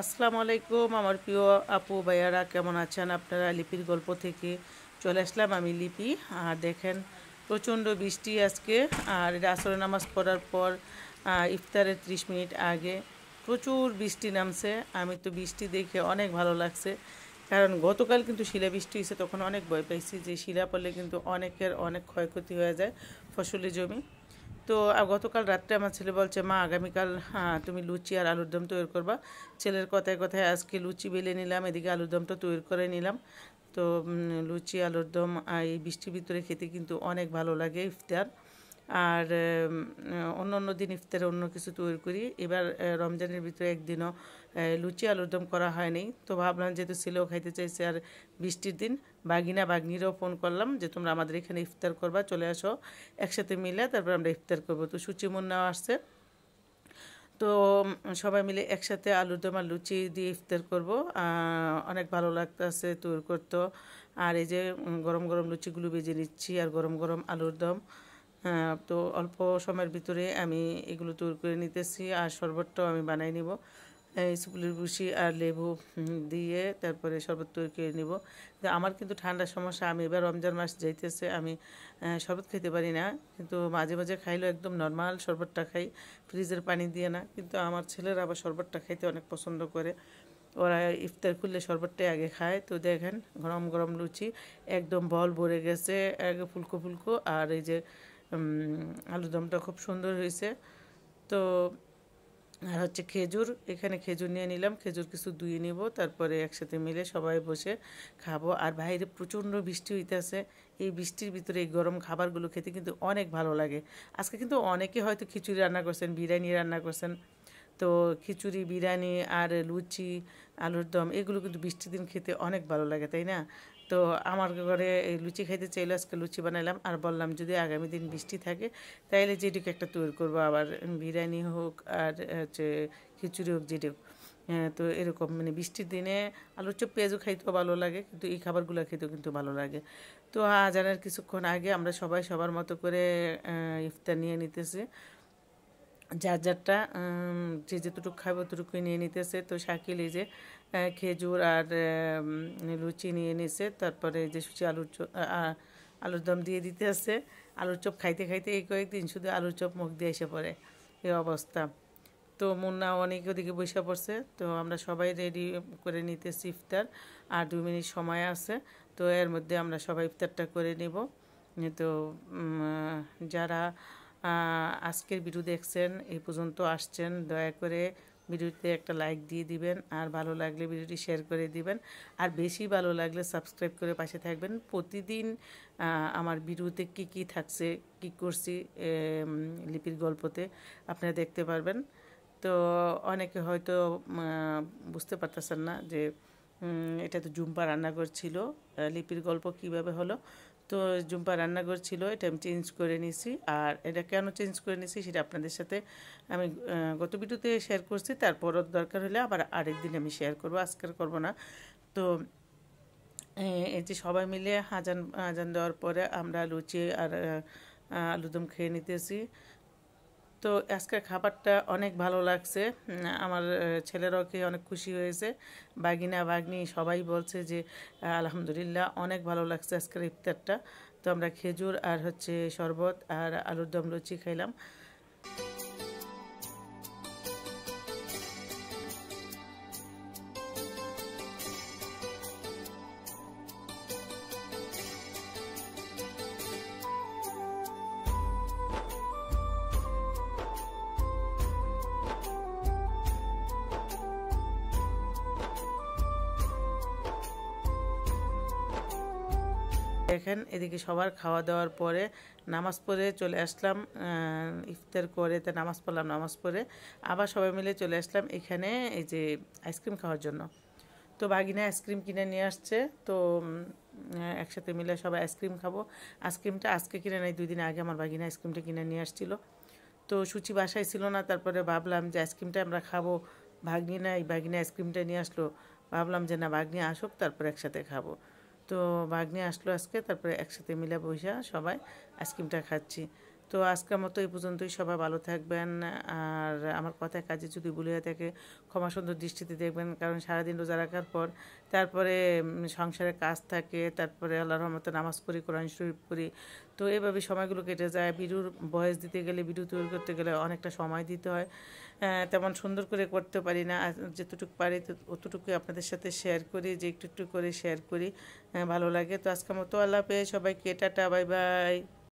আসসালামু আলাইকুম আমার প্রিয় আপু ভাইয়ারা, কেমন আছেন আপনারা? লিপির গল্প থেকে চলে আসলাম আমি লিপি। আর দেখেন প্রচণ্ড বৃষ্টি আজকে। আর এটা আসরের নামাজ পড়ার পর ইফতারের 30 মিনিট আগে প্রচুর বৃষ্টি নামছে। আমি তো বৃষ্টি দেখে অনেক ভালো লাগছে, কারণ গতকাল কিন্তু শিলা বৃষ্টি হয়েছে, তখন অনেক ভয় পাইছি যে শিলা পড়লে কিন্তু অনেকের অনেক ক্ষয়ক্ষতি হয়ে যায় ফসলি জমি। তো গতকাল রাত্রে আমার ছেলে বলছে, মা আগামীকাল তুমি লুচি আর আলুর দম তৈরি করবা। ছেলের কথায় কথায় আজকে লুচি বেলে নিলাম, এদিকে আলুর দমটা তৈরি করে নিলাম। তো লুচি আলুর দম এই বৃষ্টির ভিতরে খেতে কিন্তু অনেক ভালো লাগে ইফতার। আর অন্য অন্য দিন ইফতারে অন্য কিছু তৈরি করি। এবার রমজানের ভিতরে একদিনও লুচি আলুর দম করা হয়নি, তো ভাবলাম যেহেতু ছেলেও খাইতে চাইছে আর বৃষ্টির দিন, বাগনিরাও ফোন করলাম যে তোমরা আমাদের এখানে ইফতার করবা, চলে আসো একসাথে মিলে তারপর আমরা ইফতার করবো। তো সুচি মুন্নাও আসছে। তো সবাই মিলে একসাথে আলুর দম আর লুচি দিয়ে ইফতার করব। অনেক ভালো লাগতেছে তৈরি করতে। আর এই যে গরম গরম লুচিগুলো ভেজে নিচ্ছি আর গরম গরম আলুর দম। তো অল্প সময়ের ভিতরে আমি এগুলো তৈরি করে নিতেছি। আর শরবতটাও আমি বানাই নিব, স্কুলের বুসি আর লেবু দিয়ে তারপরে শরবত তৈরি করে নিব। তো আমার কিন্তু ঠান্ডার সমস্যা, আমি এবার রমজান মাস যাইতেছে, আমি শরবত খেতে পারি না, কিন্তু মাঝে মাঝে খাইলেও একদম নর্মাল শরবতটা খাই, ফ্রিজের পানি দিয়ে না। কিন্তু আমার ছেলেরা আবার শরবতটা খাইতে অনেক পছন্দ করে, ওরা ইফতার করলে শরবতটাই আগে খায়। তো দেখেন গরম গরম লুচি একদম বল ভরে গেছে, এক ফুলকো ফুলকো। আর এই যে আলুদমটা খুব সুন্দর হয়েছে। তো আর হচ্ছে খেজুর, এখানে খেজুর নিয়ে নিলাম, খেজুর কিছু ধুয়ে নিব, তারপরে একসাথে মিলে সবাই বসে খাবো। আর বাইরে প্রচণ্ড বৃষ্টি হইতেছে, এই বৃষ্টির ভিতরে এই গরম খাবারগুলো খেতে কিন্তু অনেক ভালো লাগে। আজকে কিন্তু অনেকে হয়তো খিচুড়ি রান্না করছেন, বিরিয়ানি রান্না করছেন। তো খিচুড়ি, বিরিয়ানি আর লুচি, আলুর দম এগুলো কিন্তু বৃষ্টির দিন খেতে অনেক ভালো লাগে, তাই না? তো আমার ঘরে এই লুচি খাইতে চাইলে আজকে লুচি বানাইলাম। আর বললাম যদি আগামী দিন বৃষ্টি থাকে তাইলে যেটুকু একটা তৈরি করবো, আবার বিরিয়ানি হোক আর হচ্ছে খিচুড়ি হোক, যেটুক। তো এরকম মানে বৃষ্টির দিনে আলুর চপ পেঁয়াজও খাইতেও ভালো লাগে, কিন্তু এই খাবারগুলো খেতেও কিন্তু ভালো লাগে। তো আজানের কিছুক্ষণ আগে আমরা সবাই সবার মতো করে ইফতার নিয়ে নিতেছি, যার যারটা যে যেতটুকু খাবে অতটুকুই নিয়ে নিতেছে। তো শাকিল এই যে খেজুর আর লুচি নিয়ে নিছে, তারপরে যে সুচি আলুর দম দিয়ে দিতে আছে। আলুর চপ খাইতে খাইতে এই কয়েকদিন শুধু আলুর চপ মুখ দিয়ে এসে পড়ে, এই অবস্থা। তো মুন্না অনেক ওদিকে বসে পড়ছে, তো আমরা সবাই রেডি করে নিতেছি ইফতার। আর 2 মিনিট সময় আছে, তো এর মধ্যে আমরা সবাই ইফতারটা করে নেব। তো যারা আজকের ভিডিও দেখছেন, এই পর্যন্ত আসছেন, দয়া করে ভিডিওতে একটা লাইক দিয়ে দিবেন, আর ভালো লাগলে ভিডিওটি শেয়ার করে দিবেন। আর বেশি ভালো লাগলে সাবস্ক্রাইব করে পাশে থাকবেন। প্রতিদিন আমার ভিডিওতে কি কি থাকছে, কি করছি লিপির গল্পতে আপনারা দেখতে পারবেন। তো অনেকে হয়তো বুঝতে পারতেছেন না যে এটা তো জুম্পা রান্নাঘর ছিল, লিপির গল্প কিভাবে হলো। তো জুম্পা রান্নাঘর ছিল, এটা আমি চেঞ্জ করে নিছি। আর এটা কেন চেঞ্জ করে নিছি সেটা আপনাদের সাথে আমি গত ভিডিওতে শেয়ার করছি, তারপরও দরকার হলে আবার আরেকদিন আমি শেয়ার করব, আজকের করব না। তো এই যে সবাই মিলে আজান আজান দেওয়ার পরে আমরা লুচি আর আলুদম খেয়ে নিতেছি। তো আজকের খাবারটা অনেক ভালো লাগছে, আমার ছেলেরাও খেয়ে অনেক খুশি হয়েছে, বাগিনা বাগনি সবাই বলছে যে আলহামদুলিল্লাহ অনেক ভালো লাগছে আজকের ইফতারটা। তো আমরা খেজুর আর হচ্ছে শরবত আর আলুর দম লুচি খাইলাম। দেখেন এদিকে সবার খাওয়া দাওয়ার পরে নামাজ পড়ে চলে আসলাম, ইফতার করে তা নামাজ পড়লাম, নামাজ পড়ে আবার সবাই মিলে চলে আসলাম এখানে এই যে আইসক্রিম খাওয়ার জন্য। তো বাগিনা আইসক্রিম কিনে নিয়ে আসছে, তো একসাথে মিলে সবাই আইসক্রিম খাবো। আইসক্রিমটা আজকে কিনে নেই, 2 দিন আগে আমার বাগিনা আইসক্রিমটা কিনে নিয়ে আসছিল। তো সুচি বাসায় ছিল না, তারপরে ভাবলাম যে আইসক্রিমটা আমরা খাবো, ভাগ্নি নাই, ভাগ্নি আইসক্রিমটা নিয়ে আসলো। ভাবলাম যে না, ভাগ্নি আসুক তারপরে একসাথে খাবো। তো ভাগ্নি আসলো আজকে, তারপরে একসাথে মিলে বসে সবাই আইসক্রিমটা খাচ্ছি। তো আজকের মতো এই পর্যন্তই, সবাই ভালো থাকবেন। আর আমার কথায় কাজে যদি ভুল হয়ে থাকে ক্ষমা সুন্দর দৃষ্টিতে দেখবেন, কারণ সারাদিন রোজা রাখার পর তারপরে সংসারে কাজ থাকে, তারপরে আল্লাহর রহমতে নামাজ পড়ি, কোরআন শরীফ পড়ি। তো এভাবে সময়গুলো কেটে যায়। ভিডিওর ভয়েস দিতে গেলে, ভিডিও তৈরি করতে গেলে অনেকটা সময় দিতে হয়, তেমন সুন্দর করে করতে পারি না। আর যেতটুকু পারি অতটুকুই আপনাদের সাথে শেয়ার করি, যে একটু একটু করে শেয়ার করি, ভালো লাগে। তো আজকের মতো আল্লাহ হাফেজ, সবাইকে টাটা, বাই বাই।